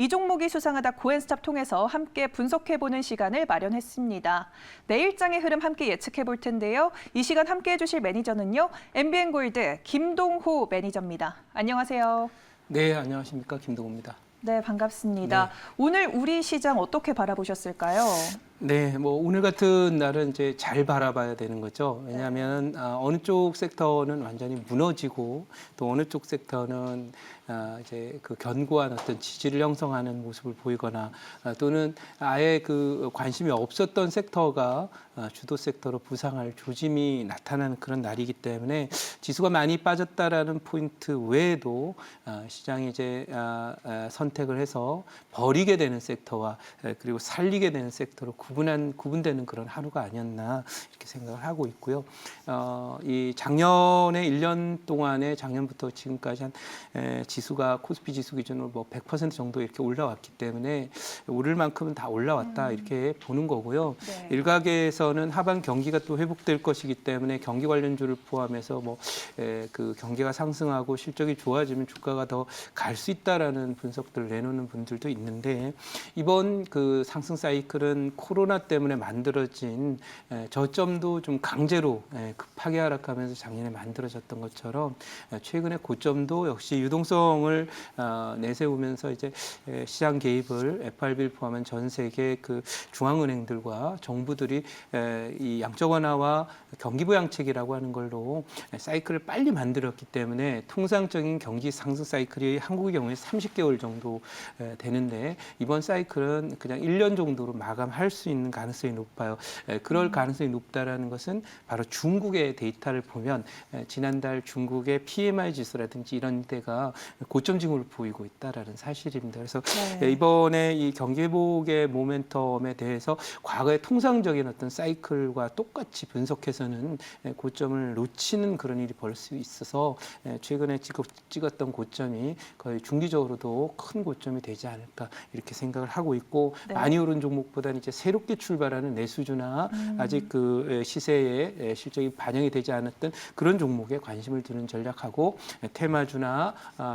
이 종목이 수상하다 고엔스탑 통해서 함께 분석해보는 시간을 마련했습니다. 내일장의 흐름 함께 예측해볼 텐데요. 이 시간 함께 해주실 매니저는요. MBN골드 김동호 매니저입니다. 안녕하세요. 네, 안녕하십니까. 김동호입니다. 네, 반갑습니다. 네. 오늘 우리 시장 어떻게 바라보셨을까요? 네, 오늘 같은 날은 이제 잘 바라봐야 되는 거죠. 왜냐하면 어느 쪽 섹터는 완전히 무너지고 또 어느 쪽 섹터는 이제 그 견고한 어떤 지지를 형성하는 모습을 보이거나 또는 아예 그 관심이 없었던 섹터가 주도 섹터로 부상할 조짐이 나타나는 그런 날이기 때문에 지수가 많이 빠졌다라는 포인트 외에도 시장이 이제 선택을 해서 버리게 되는 섹터와 그리고 살리게 되는 섹터로 구분되는 그런 하루가 아니었나 이렇게 생각을 하고 있고요. 이 작년에 1년 동안에 작년부터 지금까지 한 지수가 코스피 지수 기준으로 뭐 100% 정도 이렇게 올라왔기 때문에 오를 만큼은 다 올라왔다 이렇게 보는 거고요. 네. 일각에서는 하반 경기가 또 회복될 것이기 때문에 경기 관련주를 포함해서 그 경기가 상승하고 실적이 좋아지면 주가가 더 갈 수 있다라는 분석들을 내놓는 분들도 있는데 이번 그 상승 사이클은 코로나 때문에 만들어진 저점도 좀 강제로 급하게 하락하면서 작년에 만들어졌던 것처럼 최근에 고점도 역시 유동성을 내세우면서 이제 시장 개입을 FRB를 포함한 전 세계 그 중앙은행들과 정부들이 이 양적 완화와 경기 부양책이라고 하는 걸로 사이클을 빨리 만들었기 때문에 통상적인 경기 상승 사이클이 한국의 경우에 30개월 정도 되는데 이번 사이클은 그냥 1년 정도로 마감할 수 있는 가능성이 높아요. 그럴 가능성이 높다라는 것은 바로 중국의 데이터를 보면 지난달 중국의 PMI 지수라든지 이런 데가 고점 징후를 보이고 있다라는 사실입니다. 그래서 이번에 이 경기 회복의 모멘텀에 대해서 과거의 통상적인 어떤 사이클과 똑같이 분석해서는 고점을 놓치는 그런 일이 벌 수 있어서 최근에 찍었던 고점이 거의 중기적으로도 큰 고점이 되지 않을까 이렇게 생각을 하고 있고 많이 오른 종목보다는 이제 새롭게 출발하는 내수주나 아직 그 시세에 실적이 반영이 되지 않았던 그런 종목에 관심을 두는 전략하고 테마주나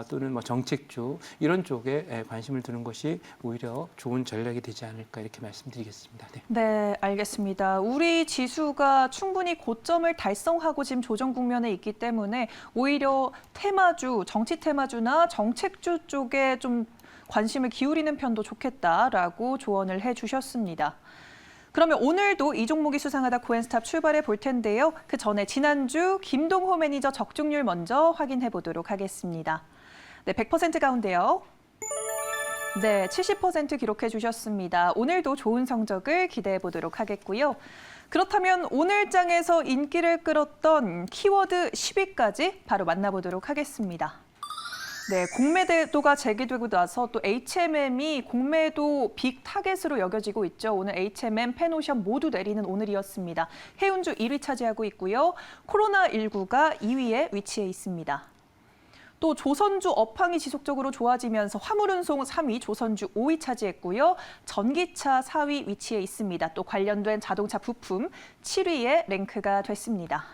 또는 뭐 정책주 이런 쪽에 관심을 두는 것이 오히려 좋은 전략이 되지 않을까 이렇게 말씀드리겠습니다. 네, 알겠습니다. 우리 지수가 충분히 고점을 달성하고 지금 조정 국면에 있기 때문에 오히려 테마주, 정치 테마주나 정책주 쪽에 좀 관심을 기울이는 편도 좋겠다라고 조언을 해주셨습니다. 그러면 오늘도 이 종목이 수상하다 고엔스탑 출발해 볼 텐데요. 그 전에 지난주 김동호 매니저 적중률 먼저 확인해 보도록 하겠습니다. 네, 100% 가운데요. 네, 70% 기록해 주셨습니다. 오늘도 좋은 성적을 기대해 보도록 하겠고요. 그렇다면 오늘 장에서 인기를 끌었던 키워드 10위까지 바로 만나보도록 하겠습니다. 네, 공매도가 제기되고 나서 또 HMM이 공매도 빅 타겟으로 여겨지고 있죠. 오늘 HMM, 펜오션 모두 내리는 오늘이었습니다. 해운주 1위 차지하고 있고요. 코로나19가 2위에 위치해 있습니다. 또 조선주 업황이 지속적으로 좋아지면서 화물운송 3위, 조선주 5위 차지했고요. 전기차 4위 위치해 있습니다. 또 관련된 자동차 부품 7위에 랭크가 됐습니다.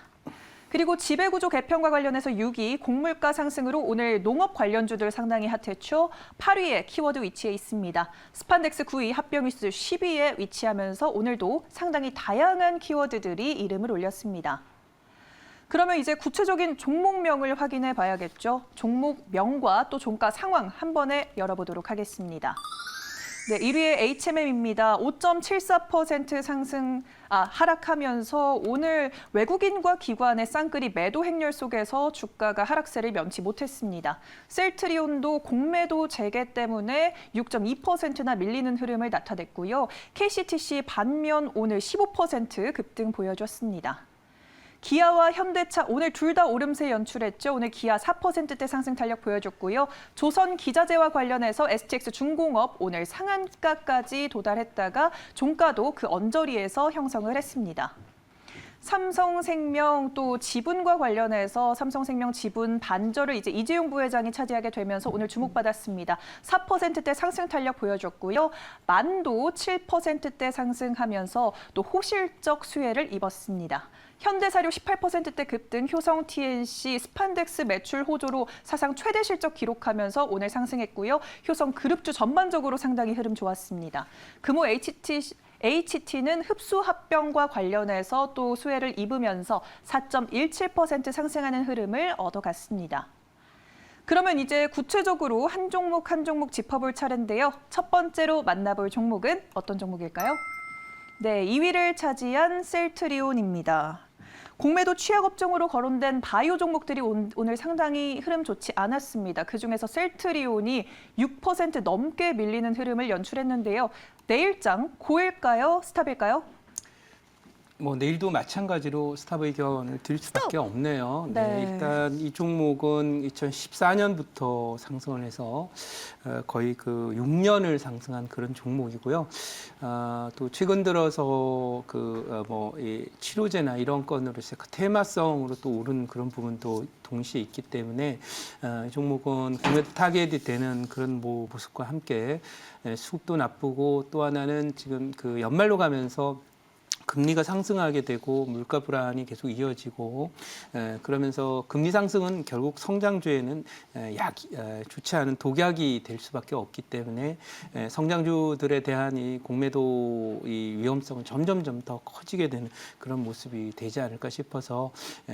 그리고 지배구조 개편과 관련해서 6위, 곡물가 상승으로 오늘 농업 관련주들 상당히 핫했죠. 8위에 키워드 위치해 있습니다. 스판덱스 9위, 합병위스 10위에 위치하면서 오늘도 상당히 다양한 키워드들이 이름을 올렸습니다. 그러면 이제 구체적인 종목명을 확인해 봐야겠죠. 종목명과 또 종가 상황 한 번에 열어보도록 하겠습니다. 네, 1위의 HMM입니다. 5.74% 하락하면서 오늘 외국인과 기관의 쌍끌이 매도 행렬 속에서 주가가 하락세를 면치 못했습니다. 셀트리온도 공매도 재개 때문에 6.2%나 밀리는 흐름을 나타냈고요. KCTC 반면 오늘 15% 급등 보여줬습니다. 기아와 현대차 오늘 둘 다 오름세 연출했죠. 오늘 기아 4%대 상승 탄력 보여줬고요. 조선 기자재와 관련해서 STX 중공업 오늘 상한가까지 도달했다가 종가도 그 언저리에서 형성을 했습니다. 삼성생명 또 지분과 관련해서 삼성생명 지분 반절을 이제 이재용 부회장이 차지하게 되면서 오늘 주목받았습니다. 4%대 상승 탄력 보여줬고요. 만도 7%대 상승하면서 또 호실적 수혜를 입었습니다. 현대사료 18%대 급등, 효성 TNC 스판덱스 매출 호조로 사상 최대 실적 기록하면서 오늘 상승했고요. 효성 그룹주 전반적으로 상당히 흐름 좋았습니다. 금호 HT는 흡수 합병과 관련해서 또 수혜를 입으면서 4.17% 상승하는 흐름을 얻어갔습니다. 그러면 이제 구체적으로 한 종목 한 종목 짚어볼 차례인데요. 첫 번째로 만나볼 종목은 어떤 종목일까요? 네, 2위를 차지한 셀트리온입니다. 공매도 취약 업종으로 거론된 바이오 종목들이 오늘 상당히 흐름 좋지 않았습니다. 그중에서 셀트리온이 6% 넘게 밀리는 흐름을 연출했는데요. 내일장 고일까요? 스탑일까요? 뭐 내일도 마찬가지로 스탑 의견을 드릴 수밖에 없네요. 네. 일단 이 종목은 2014년부터 상승을 해서 거의 그 6년을 상승한 그런 종목이고요. 또 최근 들어서 이 치료제나 이런 건으로 해서 테마성으로 또 오른 그런 부분도 동시에 있기 때문에 이 종목은 공매도 타겟이 되는 그런 모습과 함께 수급도 나쁘고 또 하나는 지금 그 연말로 가면서 금리가 상승하게 되고 물가 불안이 계속 이어지고 그러면서 금리 상승은 결국 성장주에는 좋지 않은 독약이 될 수밖에 없기 때문에 성장주들에 대한 이 공매도 이 위험성은 점점점 더 커지게 되는 그런 모습이 되지 않을까 싶어서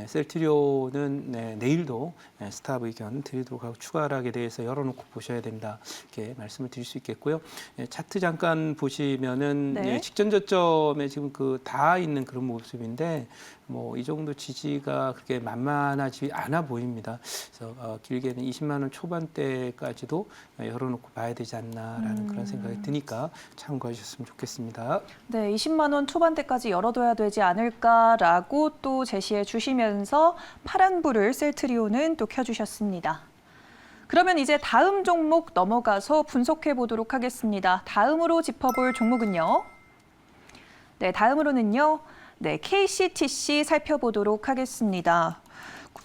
셀트리온은 내일도 스탑 의견 드리도록 하고 추가 하락에 대해서 열어놓고 보셔야 된다 이렇게 말씀을 드릴 수 있겠고요. 차트 잠깐 보시면은 네. 직전 저점에 지금 다 있는 그런 모습인데 뭐 이 정도 지지가 그렇게 만만하지 않아 보입니다. 그래서 길게는 20만 원 초반대까지도 열어놓고 봐야 되지 않나라는 그런 생각이 드니까 참고해 주셨으면 좋겠습니다. 네, 20만 원 초반대까지 열어둬야 되지 않을까라고 또 제시해 주시면서 파란불을 셀트리온은 또 켜주셨습니다. 그러면 이제 다음 종목 넘어가서 분석해 보도록 하겠습니다. 다음으로 짚어볼 종목은요. 네, 다음으로는요. 네, KCTC 살펴보도록 하겠습니다.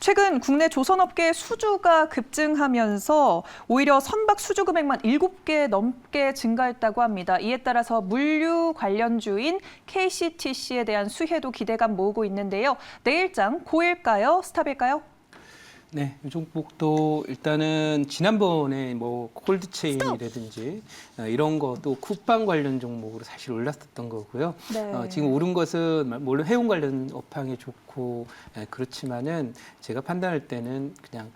최근 국내 조선업계 수주가 급증하면서 오히려 선박 수주 금액만 7개 넘게 증가했다고 합니다. 이에 따라서 물류 관련주인 KCTC에 대한 수혜도 기대감 모으고 있는데요. 내일장 고일까요? 스탑일까요? 네, 이 종목도 일단은 지난번에 뭐 콜드체인이라든지 이런 것도 쿠팡 관련 종목으로 사실 올랐었던 거고요. 네. 지금 오른 것은 물론 해운 관련 업황이 좋고 그렇지만은 제가 판단할 때는 그냥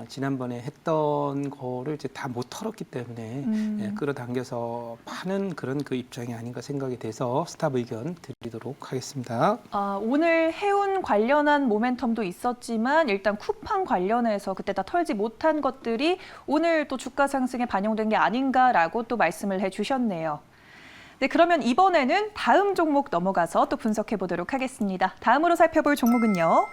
지난번에 했던 거를 이제 다 못 털었기 때문에 끌어당겨서 파는 그런 그 입장이 아닌가 생각이 돼서 스탑 의견 드리도록 하겠습니다. 오늘 해운 관련한 모멘텀도 있었지만 일단 쿠팡 관련해서 그때 다 털지 못한 것들이 오늘 또 주가 상승에 반영된 게 아닌가라고 또 말씀을 해주셨네요. 네, 그러면 이번에는 다음 종목 넘어가서 또 분석해 보도록 하겠습니다. 다음으로 살펴볼 종목은요.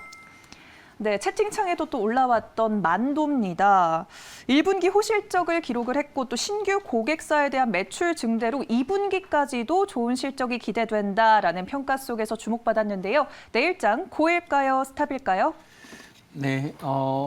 네, 채팅창에도 또 올라왔던 만도입니다. 1분기 호실적을 기록을 했고 또 신규 고객사에 대한 매출 증대로 2분기까지도 좋은 실적이 기대된다라는 평가 속에서 주목받았는데요. 내일장 고일까요? 스탑일까요? 네,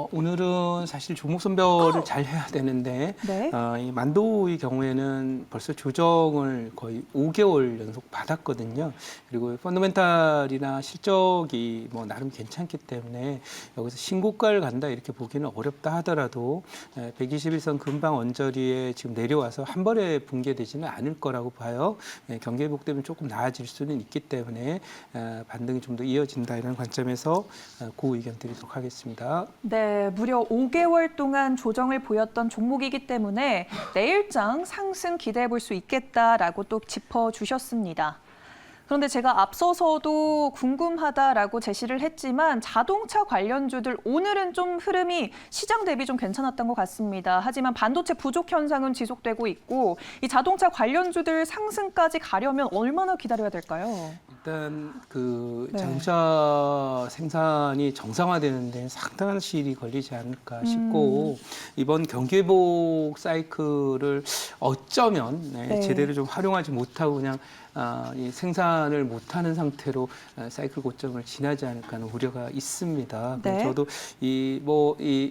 오늘은 사실 종목 선별을 잘 해야 되는데 네. 이 만도의 경우에는 벌써 조정을 거의 5개월 연속 받았거든요. 그리고 펀더멘탈이나 실적이 뭐 나름 괜찮기 때문에 여기서 신고가를 간다 이렇게 보기는 어렵다 하더라도 121선 근방 언저리에 지금 내려와서 한 번에 붕괴되지는 않을 거라고 봐요. 경기 회복되면 조금 나아질 수는 있기 때문에 반등이 좀 더 이어진다 이런 관점에서 그 의견 드리도록 하겠습니다. 네, 무려 5개월 동안 조정을 보였던 종목이기 때문에 내일장 상승 기대해 볼 수 있겠다라고 또 짚어주셨습니다. 그런데 제가 앞서서도 궁금하다라고 제시를 했지만 자동차 관련주들 오늘은 좀 흐름이 시장 대비 좀 괜찮았던 것 같습니다. 하지만 반도체 부족 현상은 지속되고 있고 이 자동차 관련주들 상승까지 가려면 얼마나 기다려야 될까요? 일단 네. 자동차 생산이 정상화되는 데 상당한 시일이 걸리지 않을까 싶고 이번 경기 회복 사이클을 어쩌면 네. 제대로 좀 활용하지 못하고 그냥 이 생산을 못하는 상태로 사이클 고점을 지나지 않을까 하는 우려가 있습니다. 네. 저도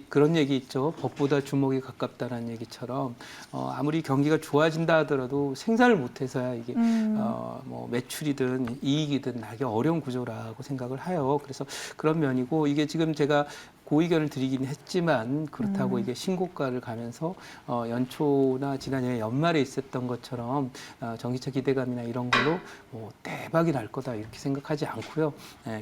그런 얘기 있죠. 법보다 주먹이 가깝다는 얘기처럼 아무리 경기가 좋아진다 하더라도 생산을 못해서야 이게 뭐 매출이든 이익 이익이든 나기 어려운 구조라고 생각을 해요. 그래서 그런 면이고 이게 지금 제가 고의견을 드리긴 했지만 그렇다고 이게 신고가를 가면서 연초나 지난해 연말에 있었던 것처럼 전기차 기대감이나 이런 걸로 뭐 대박이 날 거다 이렇게 생각하지 않고요.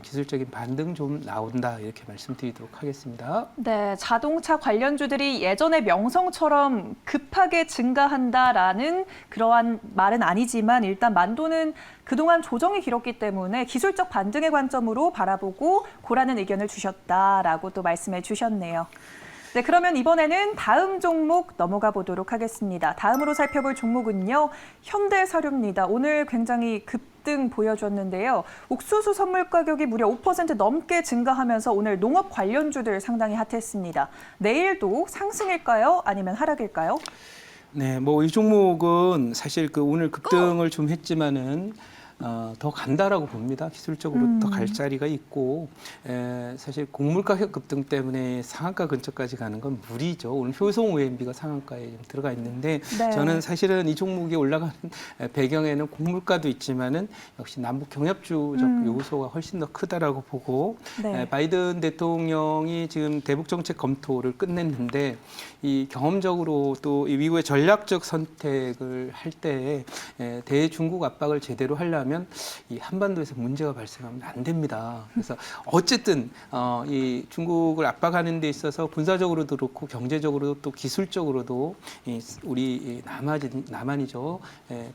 기술적인 반등 좀 나온다 이렇게 말씀드리도록 하겠습니다. 네, 자동차 관련주들이 예전의 명성처럼 급하게 증가한다라는 그러한 말은 아니지만 일단 만도는 그동안 조정이 길었기 때문에 기술적 반등의 관점으로 바라보고 고라는 의견을 주셨다라고 또 말씀해 주셨네요. 네, 그러면 이번에는 다음 종목 넘어가 보도록 하겠습니다. 다음으로 살펴볼 종목은요, 현대사료입니다. 오늘 굉장히 급등 보여줬는데요. 옥수수 선물 가격이 무려 5% 넘게 증가하면서 오늘 농업 관련주들 상당히 핫했습니다. 내일도 상승일까요? 아니면 하락일까요? 네, 뭐 이 종목은 사실 그 오늘 급등을 좀 했지만은 더 간다라고 봅니다. 기술적으로 더 갈 자리가 있고 사실 곡물 가격 급등 때문에 상한가 근처까지 가는 건 무리죠. 오늘 효성 OMB가 상한가에 들어가 있는데 네. 저는 사실은 이 종목이 올라가는 배경에는 곡물가도 있지만은 역시 남북 경협주적 요소가 훨씬 더 크다라고 보고 네. 바이든 대통령이 지금 대북 정책 검토를 끝냈는데 이 경험적으로 또 이 미국의 전략적 선택을 할 때 대중국 압박을 제대로 하려면 이 한반도에서 문제가 발생하면 안 됩니다. 그래서 어쨌든 이 중국을 압박하는 데 있어서 군사적으로도 그렇고 경제적으로도 또 기술적으로도 우리 남한이죠.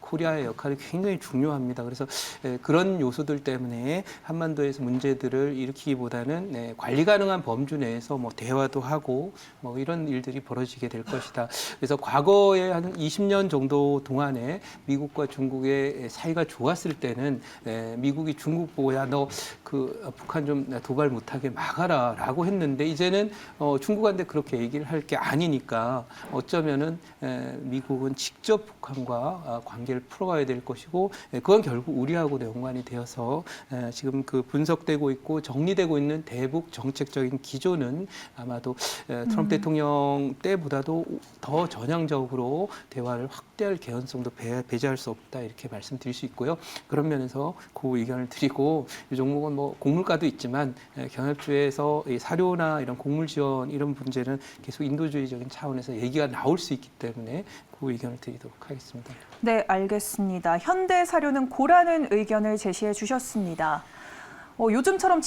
코리아의 역할이 굉장히 중요합니다. 그래서 그런 요소들 때문에 한반도에서 문제들을 일으키기보다는 관리 가능한 범주 내에서 뭐 대화도 하고 뭐 이런 일들이 벌어지게 될 것이다. 그래서 과거에 한 20년 정도 동안에 미국과 중국의 사이가 좋았을 때는 미국이 중국 보고 야 너 그 북한 좀 도발 못하게 막아라라고 했는데 이제는 중국한테 그렇게 얘기를 할 게 아니니까 어쩌면은 미국은 직접 북한과 관계를 풀어가야 될 것이고 그건 결국 우리하고 연관이 되어서 지금 그 분석되고 있고 정리되고 있는 대북 정책적인 기조는 아마도 트럼프 대통령 때보다도 더 전향적으로 대화를 확대할 개연성도 배제할 수 없다 이렇게 말씀드릴 수 있고요. 그런 면에서 그 의견을 드리고 이 종목은 뭐 곡물가도 있지만 경협주에서 이 사료나 이런 곡물 지원 이런 문제는 계속 인도주의적인 차원에서 얘기가 나올 수 있기 때문에 그 의견을 드리도록 하겠습니다. 네, 알겠습니다. 현대사료는 고라는 의견을 제시해 주셨습니다. 요즘처럼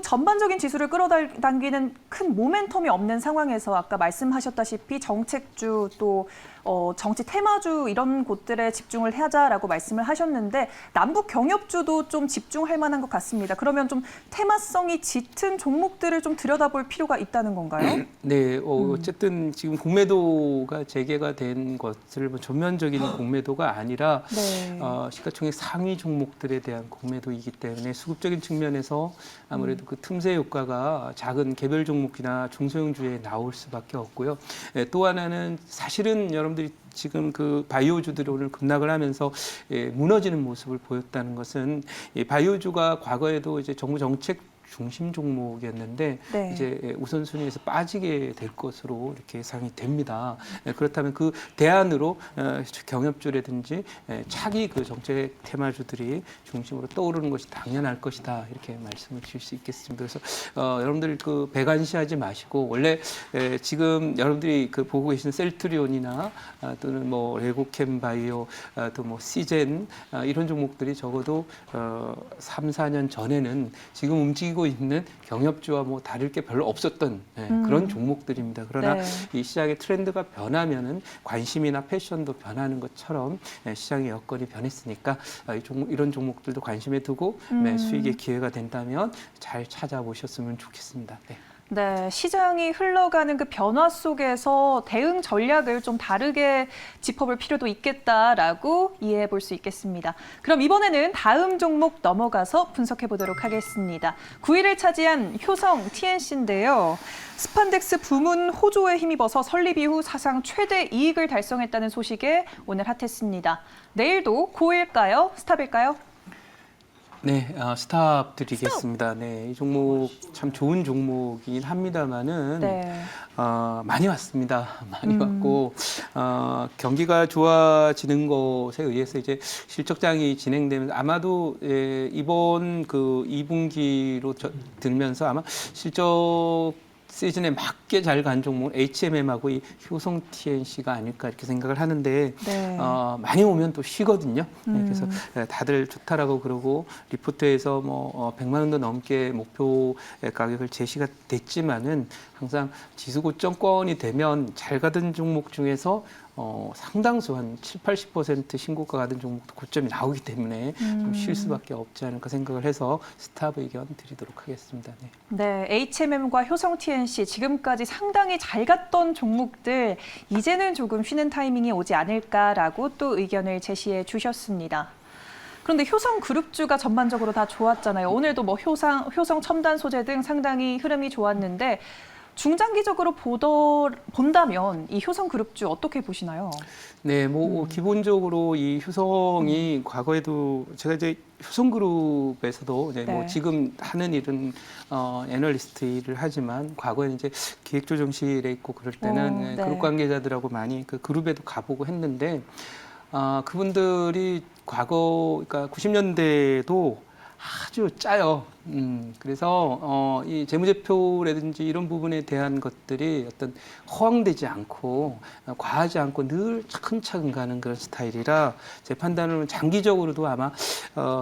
전반적인 지수를 끌어당기는 큰 모멘텀이 없는 상황에서 아까 말씀하셨다시피 정책주 또 정치 테마주 이런 곳들에 집중을 하자라고 말씀을 하셨는데 남북 경협주도 좀 집중할 만한 것 같습니다. 그러면 좀 테마성이 짙은 종목들을 좀 들여다볼 필요가 있다는 건가요? 네, 어쨌든 지금 공매도가 재개가 된 것을 뭐 전면적인 공매도가 아니라 네. 시가총액 상위 종목들에 대한 공매도이기 때문에 수급적인 측면에서 아무래도 그 틈새 효과가 작은 개별 종목이나 중소형주에 나올 수밖에 없고요. 또 하나는 사실은 여러분들이 지금 그 바이오주들이 오늘 급락을 하면서 무너지는 모습을 보였다는 것은 바이오주가 과거에도 이제 정부 정책 중심 종목이었는데 네. 이제 우선순위에서 빠지게 될 것으로 이렇게 예상이 됩니다. 그렇다면 그 대안으로 경협주라든지 차기 그 정책 테마주들이 중심으로 떠오르는 것이 당연할 것이다 이렇게 말씀을 드릴 수 있겠습니다. 그래서 여러분들 그 배관시하지 마시고 원래 지금 여러분들이 그 보고 계신 셀트리온이나 또는 뭐 레고캠 바이오 또 뭐 시젠 이런 종목들이 적어도 3, 4년 전에는 지금 움직이고 있는 경협주와 뭐 다를 게 별로 없었던 그런 종목들입니다. 그러나 네. 이 시장의 트렌드가 변하면은 관심이나 패션도 변하는 것처럼 시장의 여건이 변했으니까 이런 종목들도 관심에 두고 수익의 기회가 된다면 잘 찾아보셨으면 좋겠습니다. 네. 네, 시장이 흘러가는 그 변화 속에서 대응 전략을 좀 다르게 짚어볼 필요도 있겠다라고 이해해 볼 수 있겠습니다. 그럼 이번에는 다음 종목 넘어가서 분석해 보도록 하겠습니다. 9위를 차지한 효성 TNC인데요. 스판덱스 부문 호조에 힘입어서 설립 이후 사상 최대 이익을 달성했다는 소식에 오늘 핫했습니다. 내일도 고일까요? 스탑일까요? 네, 스탑 드리겠습니다. 네, 이 종목 참 좋은 종목이긴 합니다만은 네. 많이 왔습니다. 많이 왔고 경기가 좋아지는 것에 의해서 이제 실적장이 진행되면서 아마도 이번 그 2분기로 들면서 아마 실적 시즌에 맞게 잘 간 종목 HMM하고 이 효성 TNC가 아닐까 이렇게 생각을 하는데 네. 많이 오면 또 쉬거든요. 네, 그래서 다들 좋다라고 그러고 리포트에서 뭐 100만 원도 넘게 목표 가격을 제시가 됐지만은 항상 지수 고점권이 되면 잘 가던 종목 중에서 상당수 한 7, 80% 신고가 가던 종목도 고점이 나오기 때문에 좀 쉴 수밖에 없지 않을까 생각을 해서 스탑 의견 드리도록 하겠습니다. 네. 네, HMM과 효성 TNC 지금까지 상당히 잘 갔던 종목들 이제는 조금 쉬는 타이밍이 오지 않을까라고 또 의견을 제시해 주셨습니다. 그런데 효성 그룹주가 전반적으로 다 좋았잖아요. 오늘도 뭐 효성 첨단 소재 등 상당히 흐름이 좋았는데 중장기적으로 본다면 이 효성 그룹주 어떻게 보시나요? 네, 뭐 기본적으로 이 효성이 과거에도 제가 이제 효성그룹에서도 이제 뭐 네. 지금 하는 일은 애널리스트 일을 하지만 과거에는 이제 기획조정실에 있고 그럴 때는 네. 그룹 관계자들하고 많이 그 그룹에도 가보고 했는데 그분들이 과거 그러니까 90년대에도 아주 짜요. 그래서 이 재무제표라든지 이런 부분에 대한 것들이 어떤 허황되지 않고 과하지 않고 늘 차근차근 가는 그런 스타일이라 제 판단으로는 장기적으로도 아마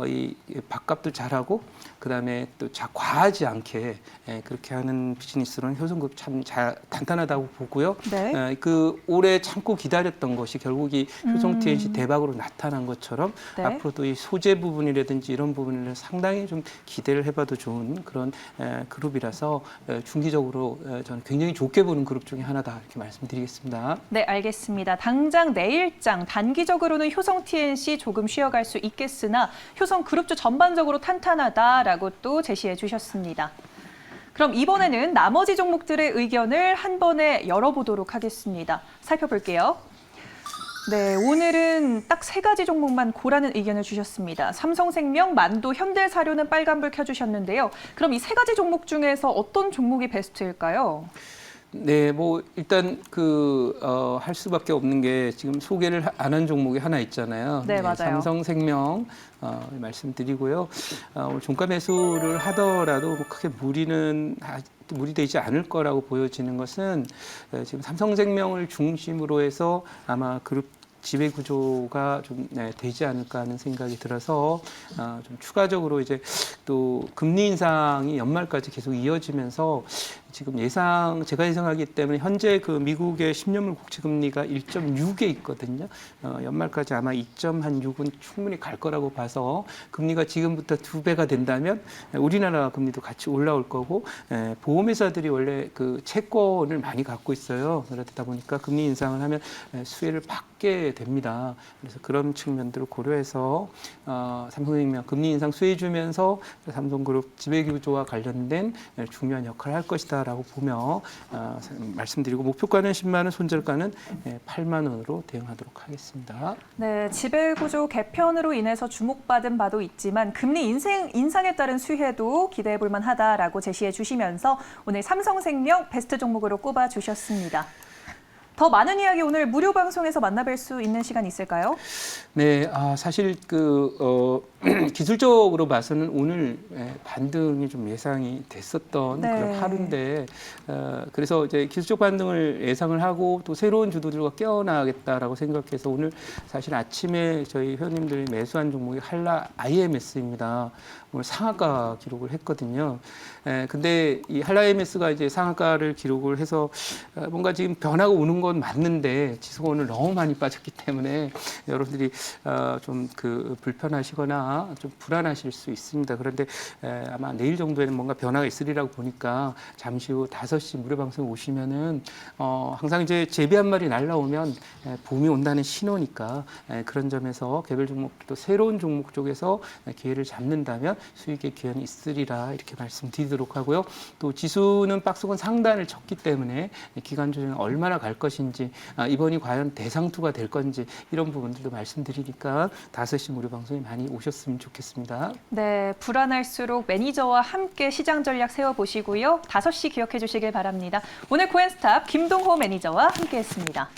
이 밥값도 잘하고 그다음에 또 과하지 않게 그렇게 하는 비즈니스로는 효성그룹 참 잘 단단하다고 보고요. 네. 그 오래 참고 기다렸던 것이 결국 이 효성 TNC 대박으로 나타난 것처럼 네. 앞으로도 이 소재 부분이라든지 이런 부분을 상당히 좀 기대를 해봐도 좋은 그런 그룹이라서 중기적으로 저는 굉장히 좋게 보는 그룹 중에 하나다 이렇게 말씀드리겠습니다. 네, 알겠습니다. 당장 내일장 단기적으로는 효성 TNC 조금 쉬어갈 수 있겠으나 효성 그룹주 전반적으로 탄탄하다라고 또 제시해 주셨습니다. 그럼 이번에는 나머지 종목들의 의견을 한 번에 열어보도록 하겠습니다. 살펴볼게요. 네, 오늘은 딱 3가지 종목만 고라는 의견을 주셨습니다. 삼성생명, 만도, 현대사료는 빨간불 켜주셨는데요. 그럼 이 3가지 종목 중에서 어떤 종목이 베스트일까요? 네, 뭐 일단 할 수밖에 없는 게 지금 소개를 안 한 종목이 하나 있잖아요. 네, 맞아요. 삼성생명 말씀드리고요. 오늘 종가 매수를 하더라도 뭐 크게 무리되지 않을 거라고 보여지는 것은 지금 삼성생명을 중심으로 해서 아마 그룹 지배 구조가 좀 되지 않을까 하는 생각이 들어서 좀 추가적으로 이제 또 금리 인상이 연말까지 계속 이어지면서 지금 제가 예상하기 때문에 현재 그 미국의 10년물 국채 금리가 1.6에 있거든요. 연말까지 아마 2.6은 충분히 갈 거라고 봐서 금리가 지금부터 2배가 된다면 우리나라 금리도 같이 올라올 거고 보험회사들이 원래 그 채권을 많이 갖고 있어요. 그러다 보니까 금리 인상을 하면 수혜를 받게 됩니다. 그래서 그런 측면들을 고려해서 삼성생명 금리 인상 수혜 주면서 삼성그룹 지배구조와 관련된 중요한 역할을 할 것이다라고 보며 말씀드리고 목표가는 10만 원, 손절가는 8만 원으로 대응하도록 하겠습니다. 네, 지배구조 개편으로 인해서 주목받은 바도 있지만 금리 인상에 따른 수혜도 기대해 볼 만하다라고 제시해 주시면서 오늘 삼성생명 베스트 종목으로 꼽아 주셨습니다. 더 많은 이야기 오늘 무료 방송에서 만나뵐 수 있는 시간 있을까요? 네, 사실 기술적으로 봐서는 오늘 반등이 좀 예상이 됐었던 네. 그런 하루인데 그래서 이제 기술적 반등을 예상을 하고 또 새로운 주도들과 깨어나겠다라고 생각해서 오늘 사실 아침에 저희 회원님들이 매수한 종목이 한라 IMS입니다. 오늘 상한가 기록을 했거든요. 근데 이 한라 IMS가 이제 상한가를 기록을 해서 뭔가 지금 변화가 오는 건 맞는데 지수가 오늘 너무 많이 빠졌기 때문에 여러분들이 좀 불편하시거나 좀 불안하실 수 있습니다. 그런데 아마 내일 정도에는 뭔가 변화가 있으리라고 보니까 잠시 후 5시 무료 방송 오시면은 항상 이제 제비 한 마리 날라오면 봄이 온다는 신호니까 그런 점에서 개별 종목도 새로운 종목 쪽에서 기회를 잡는다면 수익의 기회는 있으리라 이렇게 말씀드리도록 하고요. 또 지수는 박스권 상단을 쳤기 때문에 기간 조정이 얼마나 갈 것인지 것인지, 이번이 과연 대상투가 될 건지 이런 부분들도 말씀드리니까 5시 무료 방송에 많이 오셨으면 좋겠습니다. 네, 불안할수록 매니저와 함께 시장 전략 세워보시고요. 5시 기억해 주시길 바랍니다. 오늘 코엔스탑 김동호 매니저와 함께했습니다.